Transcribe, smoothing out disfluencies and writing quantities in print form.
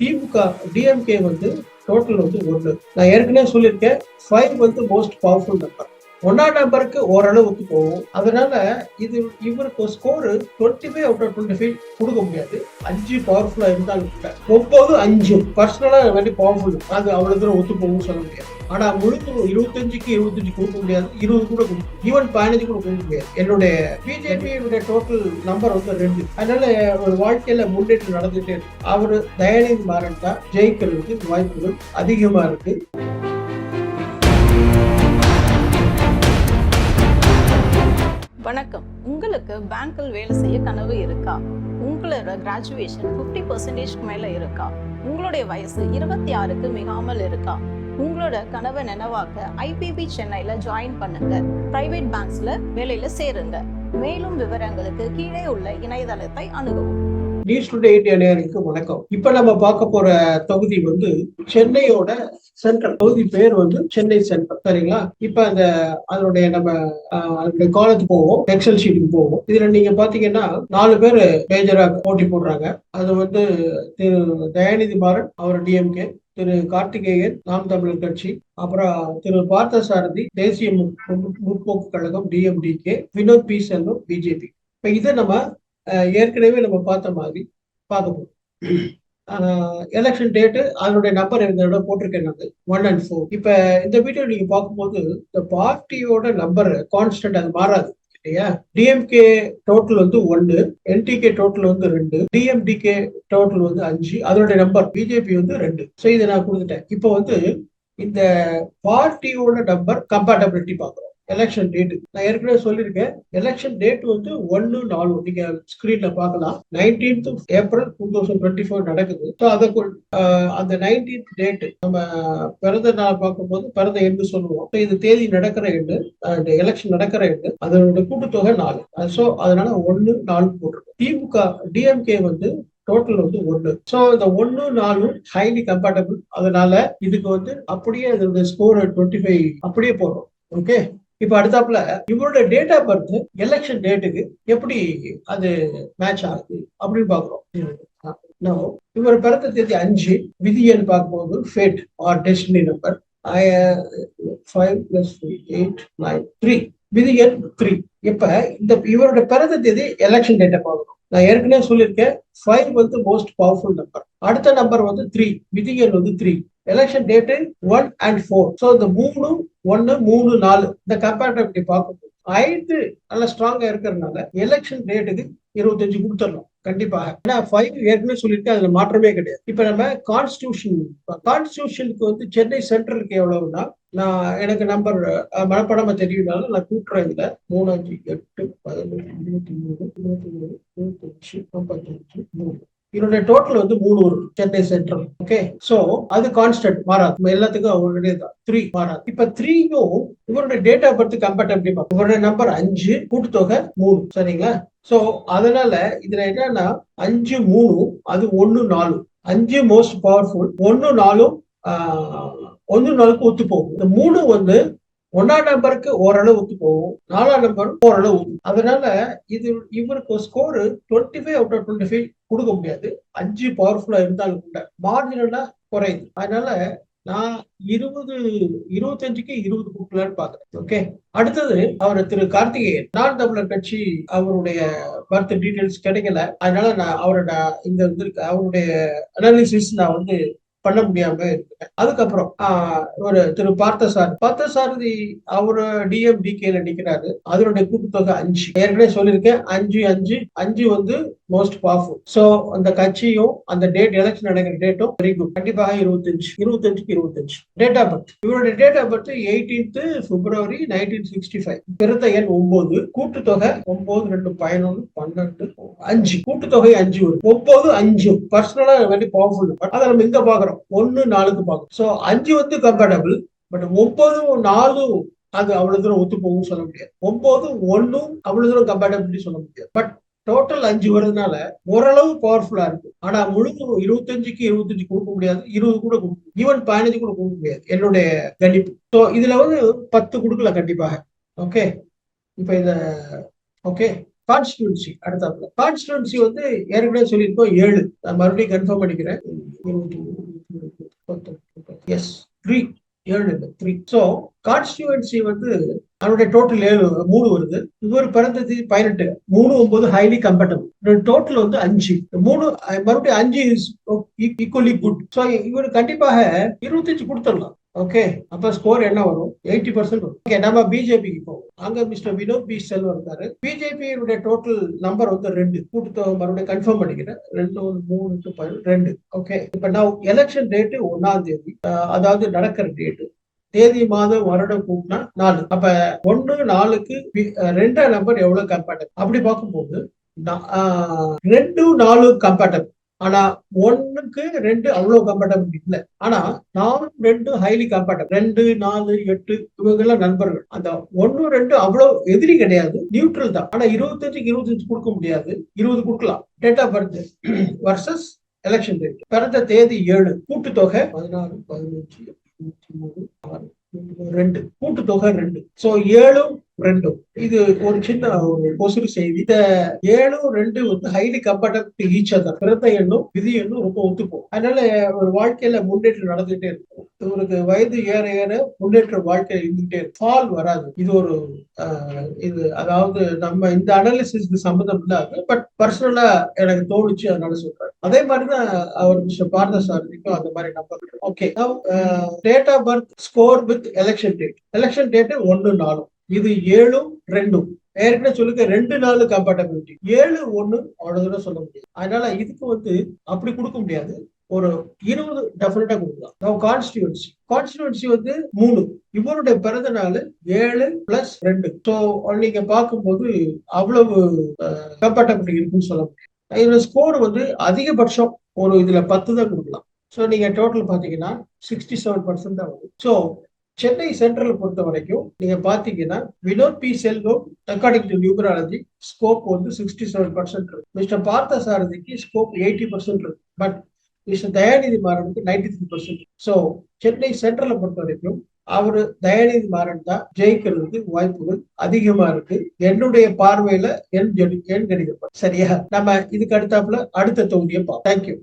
திமுக DMK வந்து total வந்து 1. நான் ஏற்கனவே சொல்லியிருக்கேன் 5 வந்து மோஸ்ட் பவர்ஃபுல் நம்பர். 1ஆம் நம்பருக்கு ஓரளவு ஒத்து போகும். அதனால இது இவருக்கு ஸ்கோர் 25/25 கொடுக்க முடியாது. 5 பவர்ஃபுல்லா இருந்தாலும் கூட 9-5 பர்சனலா வெரி பவர்ஃபுல். அது அவ்வளவு தூரம் ஒத்து போகும்னு சொல்ல முடியாது. ஆனா முழுக்க 25க்கு 25 கொடுக்க முடியாது. 20 கூட கொடுக்கும். ஈவன் 15 கூட கொடுக்க முடியாது. என்னுடைய பிஜேபியுடைய டோட்டல் நம்பர் வந்து 2. அதனால ஒரு வாழ்க்கையில முன்னேற்றம் நடந்துட்டே இருக்கு. அவரு தயாநிதி மாறன் தான் ஜெயிக்கிறதுக்கு வாய்ப்புகள் அதிகமா இருக்கு. வணக்கம். உங்களுக்கு பேங்க்கில் வேலை செய்ய கனவு இருக்கா? உங்களோட கிராஜுவேஷன் 50% மேல இருக்கா? உங்களுடைய வயசு 26க்கு மிகாமல் இருக்கா? உங்களோட கனவை நினைவாக்க ஐபிபி சென்னையில ஜாயின் பண்ணுங்க. பிரைவேட் பேங்க்ஸ்ல வேலையில சேருங்க. மேலும் விவரங்களுக்கு கீழே உள்ள இணையதளத்தை அணுகவும். நியூஸ் டுடே இந்தியா நேயர்களுக்கு வணக்கம். இப்ப நம்ம பார்க்க போற தொகுதி வந்து சென்னையோட சென்ட்ரல் தொகுதி. பேர் வந்து சென்னை சென்ட்ரல். சரிங்களா? இப்ப அதனுடைய நம்ம அதனுடைய காலத்துக்கு போவோம், எக்ஸல் ஷீட்டுக்கு போவோம். இதுல நீங்க பாத்தீங்கன்னா 4 பேர் மேஜரா போட்டி போடுறாங்க. அது வந்து திரு தயாநிதி மாறன், அவர் டிஎம்கே, திரு கார்த்திகேயன் நாம் தமிழர் கட்சி, அப்புறம் திரு பார்த்தசாரதி தேசிய முற்போக்கு கழகம் டிஎம்டிகே, வினோத் பி செல்வம் பிஜேபி. இப்ப இதை நம்ம ஏற்கனவே நம்ம பார்த்த மாதிரி பார்க்க எலெக்ஷன் டேட்டு அதனுடைய நம்பர் இந்த போட்டிருக்கேன் நான் 1 and 4. இப்ப இந்த வீடியோ நீங்க பார்க்கும்போது இந்த பார்ட்டியோட நம்பர் கான்ஸ்டன்ட், அது மாறாது இல்லையா? டிஎம்கே டோட்டல் வந்து 1, என்டிகே டோட்டல் வந்து 2, டிஎம்டிகே டோட்டல் வந்து 5, அதனுடைய நம்பர் பிஜேபி வந்து 2. ஸோ இதை நான் கொடுத்துட்டேன். இப்போ வந்து இந்த பார்ட்டியோட நம்பர் கம்பேட்டபிலிட்டி பார்க்குறோம். எலெக்ஷன் டேட் நான் ஏற்கனவே சொல்லியிருக்கேன். எலெக்ஷன் டேட் வந்து 1/4. நீங்க ஸ்கிரீன்ல பார்க்கலாம். 19th April 2024 நடக்குது. ஸோ அதுக்கு அந்த 19th டேட் நம்ம பிறந்த நாள் பார்க்கும்போது பிறந்த எண்டு சொல்லுவோம். இது தேதி நடக்கிற எண்டு, எலெக்ஷன் நடக்கிற எண்டு, அதனுடைய கூட்டுத்தொகை 4. ஸோ அதனால 1/4 போட்டிருக்கோம். திமுக டிஎம்கே வந்து டோட்டல் வந்து 1. ஸோ இந்த 1/4 ஹைலி கம்பேட்டபிள். அதனால இதுக்கு வந்து அப்படியே அதோட ஸ்கோர் 25 அப்படியே போடுறோம். ஓகே. இப்ப அடுத்தாப்புல இவரோட டேட் ஆஃப் பர்த் எலெக்ஷன் டேட்டுக்கு எப்படி அது மேட்ச் ஆகுது அப்படின்னு பாக்குறோம். இவர் பிறந்த தேதி 5. விதின்னு பார்க்கும்போது ஃபேட் ஆர் டெஸ்டினி நம்பர் 5 + 8 9 3. விதி எண் 3. இப்ப இந்த இவரோட பிறந்த தேதி எலெக்ஷன் டேட்டை பார்க்கணும். நான் ஏற்கனவே சொல்லியிருக்கேன் 5 வந்து மோஸ்ட் பவர்ஃபுல் நம்பர். அடுத்த நம்பர் வந்து 3. விதி எண் வந்து 3. Election date 1 and 4. ஸோ இந்த 3, 1, 3, 4 இந்த கம்பேரிட்டிவிட்டி பார்க்கும்போது 5 நல்லா ஸ்ட்ராங்கா இருக்கிறதுனால எலெக்ஷன் டேட்டுக்கு 25 கொடுத்துடலாம் கண்டிப்பாக. ஏன்னா 5 ஏற்கனவே சொல்லிட்டு அதுல மாற்றமே கிடையாது. இப்ப நம்ம கான்ஸ்டிடியூஷனுக்கு வந்து சென்னை சென்ட்ரலுக்கு எவ்வளவுன்னா, நான் எனக்கு நம்பர் மனப்படமா தெரியும்னாலும் நான் கூட்டுறேன். இதுல 3, 5, 8, 11, 23, 23, 25, 55, 3. இதனுடைய டோட்டல் வந்து 3 வரும் சென்னை சென்ட்ரல். ஓகே. சோ அது கான்ஸ்டன்ட், மாறாது. எல்லாத்துக்கும் அவருடைய 3 மாறாது. இப்ப 3யும் இவருடைய டேட் ஆஃப் பர்த் கம்பேட்டபிலிட்டி பார்ப்போம். இவருடைய நம்பர் 5, கூட்டுத்தொகை 3. சரிங்களா? சோ அதனால இதுல என்னன்னா 5, 3 அது 1/4. 5 மோஸ்ட் பவர்ஃபுல். 1/4 1/4க்கு ஒத்து போகும். இந்த 3 வந்து 1ஆம் நம்பருக்கு ஓரளவு ஒத்து போகும். 4ஆம் நம்பர் ஓரளவு ஒத்து. அதனால இவருக்கு ஸ்கோர் 25/25 கொடுக்க முடியாது. 5 பவர்ஃபுல்லா இருந்தாலும் கூட மார்ஜினலா குறையுது. அதனால நான் 25க்கு 20 கொடுக்கலான்னு பாக்குறேன். ஓகே. அடுத்தது அவர் திரு கார்த்திகேயன், நான் தமிழர் கட்சி. அவருடைய பர்த் டீடைல்ஸ் கிடைக்கல. அதனால நான் அவருடைய அனாலிசிஸ் நான் வந்து பண்ண முடியாம இருக்கேன். அதுக்கப்புறம் ஒரு திரு பார்த்தசாரதி அவரு டிஎம்டிகேல நிக்கிறாரு. அதனுடைய கூட்டுத்தொகை 5. ஏற்கனவே சொல்லியிருக்கேன் 5 வந்து மோஸ்ட் பவர்ஃபுல். சோ அந்த கட்சியும் அந்த டேட் எலெக்ஷன் நடக்கிற டேட்டும் வெரி குட். கண்டிப்பாக 25க்கு 25. டேட் ஆஃப் பர்த் இவருடைய date of birth 18th February 1965. பிறந்த எண் 9. கூட்டுத்தொகை 9, 2, 11, 12, 5. கூட்டுத்தொகை 5 வரும். 9, 5 பர்சனலா வெரி பவர்ஃபுல். அதை நம்ம இங்க பாக்குறோம் 1/4க்கு பார்க்கும். சோ 5 வந்து கம்பேட்டபிள். பட் 9, 4 அது அவ்வளவு தூரம் ஒத்து போகும் சொல்ல முடியாது. 9, 1 அவ்வளவு தூரம் கம்பேட்டபிலிட்டி சொல்ல முடியாது. பட் டோட்டல் 5 வருதுனால ஓரளவு பவர்ஃபுல்லா இருக்கு. ஆனா முழுக்க 25க்கு 25 கொடுக்க முடியாது. 20 கூட கொடுக்கும். ஈவன் 15 கூட கொடுக்க முடியாது என்னுடைய கணிப்பு. ஸோ இதுல வந்து 10 கொடுக்கல கண்டிப்பாக. ஓகே. இப்ப ஓகே கான்ஸ்டிடியூன்சி அடுத்தாப்புல கான்ஸ்டிடியூன்சி வந்து ஏற்கனவே சொல்லியிருக்கோம் 7. நான் மறுபடியும் கன்ஃபார்ம் பண்ணிக்கிறேன். எஸ் 3 7 இல்லை 3. ஸோ கான்ஸ்டிடியூன்சி வந்து அவனுடைய டோட்டல் 3 வருது. இவர் பிறந்தது 18. 3 9 ஹைலி கம்பேட்டபிள். டோட்டல் வந்து 5. 3 மறுபடியும் 5 ஈக்குவலி குட். ஸோ இவர் கண்டிப்பாக 25 கொடுத்துடலாம். ஓகே, அப்ப ஸ்கோர் என்ன வரும்? 80% வரும். ஓகே, நம்ம பிஜேபிக்கு போவோம். அங்க மிஸ்டர் வினோத் பி செல்வம் இருக்காரு. பிஜேபி டோட்டல் நம்பர் வந்து 2. கூட்டத்தொகை மறுபடியும் கன்ஃபார்ம் பண்ணிக்கிறேன். 2 3 2. ஓகே, இப்ப நான் எலெக்ஷன் டேட் 1ஆம் தேதி, அதாவது நடக்கிற டேட் தேதி மாதம் வருடம் கூட்டினா 4. அப்ப 1 4க்கு 2 நம்பர் எவ்வளவு கம்பேட்டபிள் அப்படி பார்க்கும்போது 2 4 கம்பேட்டபிள். ஆனா 1க்கு 2 அவ்வளவு கம்பேட்டபிள் இல்லை. ஆனா 4 2 ஹைலி கம்பேட்டபிள். 2 4 8 இவங்க எல்லாம் நண்பர்கள். அந்த 1 2 அவ்வளவு எதிரி கிடையாது, நியூட்ரல் தான். ஆனா 25க்கு 25 கொடுக்க முடியாது, 20 கொடுக்கலாம். Date of birth versus election date. பிறந்த தேதி 7, கூட்டுத்தொகை 16 15 23 6 2, கூட்டுத்தொகை 2. சோ 7 2. இது ஒரு சின்ன ஒரு பொசுறு செய்தி. இந்த 7 2 வந்து ஹைலி கம்பேட்டபிள் ஈச் அதர். பிறந்த எண்ணும் விதி எண்ணும் ரொம்ப ஒத்துப்போம். அதனால ஒரு வாழ்க்கையில முன்னேற்றம் நடந்துகிட்டே இருக்கும். இவருக்கு வயது ஏற ஏற முன்னேற்ற வாழ்க்கை இருந்துகிட்டே இருக்கும். ஃபால் வராது. இது ஒரு இது அதாவது நம்ம இந்த அனாலிசிஸ்க்கு சம்மந்தம் இல்லாத, பட் பர்சனலா எனக்கு தோணுச்சு, அதனால சொல்றேன். அதே மாதிரிதான் அவர் மிஸ்டர் பார்த்தசாரதிக்கும் அந்த மாதிரி number. Okay, date of birth score with election date. Election date 1 4. இது 7 2. ஏற்கனவே சொல்லுங்க 2 4 கம்பேட்டபிலிட்டி. 7 1 அவ்வளவுதான் சொல்ல முடியாது. அதனால இதுக்கு வந்து அப்படி கொடுக்க முடியாது. ஒரு 20 டெஃபினட்டா கொடுக்கலாம். கான்ஸ்டிடியூன்சி வந்து 3. இவருடைய பிறந்த நாள் 7 + 2. ஸோ நீங்க பார்க்கும்போது அவ்வளவு கம்பேட்டபிலிட்டி இருக்குன்னு சொல்ல முடியாது. இதுல ஸ்கோர் வந்து அதிகபட்சம் ஒரு இதுல 10 தான் கொடுக்கலாம். ஸோ நீங்க டோட்டல் பாத்தீங்கன்னா 67% தான் வரும். ஸோ சென்னை சென்ட்ரல் பொறுத்த வரைக்கும் நீங்க பாத்தீங்கன்னா Vinod P Selvam according to numerology scope வந்து 67% இருக்கு. மிஸ்டர் பார்த்தசாரதிக்கு ஸ்கோப் 80% இருக்கு. பட் மிஸ்டர் தயாநிதி மாறனுக்கு 93%. ஸோ சென்னை சென்ட்ரலை பொறுத்த வரைக்கும் அவரு தயாநிதி மாறன் தான் ஜெயிக்கிறதுக்கு வாய்ப்புகள் அதிகமா இருக்கு என்னுடைய பார்வையில. என் கணிதப்படும். சரியா? நம்ம இதுக்கு அடுத்தாப்புல அடுத்த தொகுதியை பார்ப்போம். தேங்க்யூ.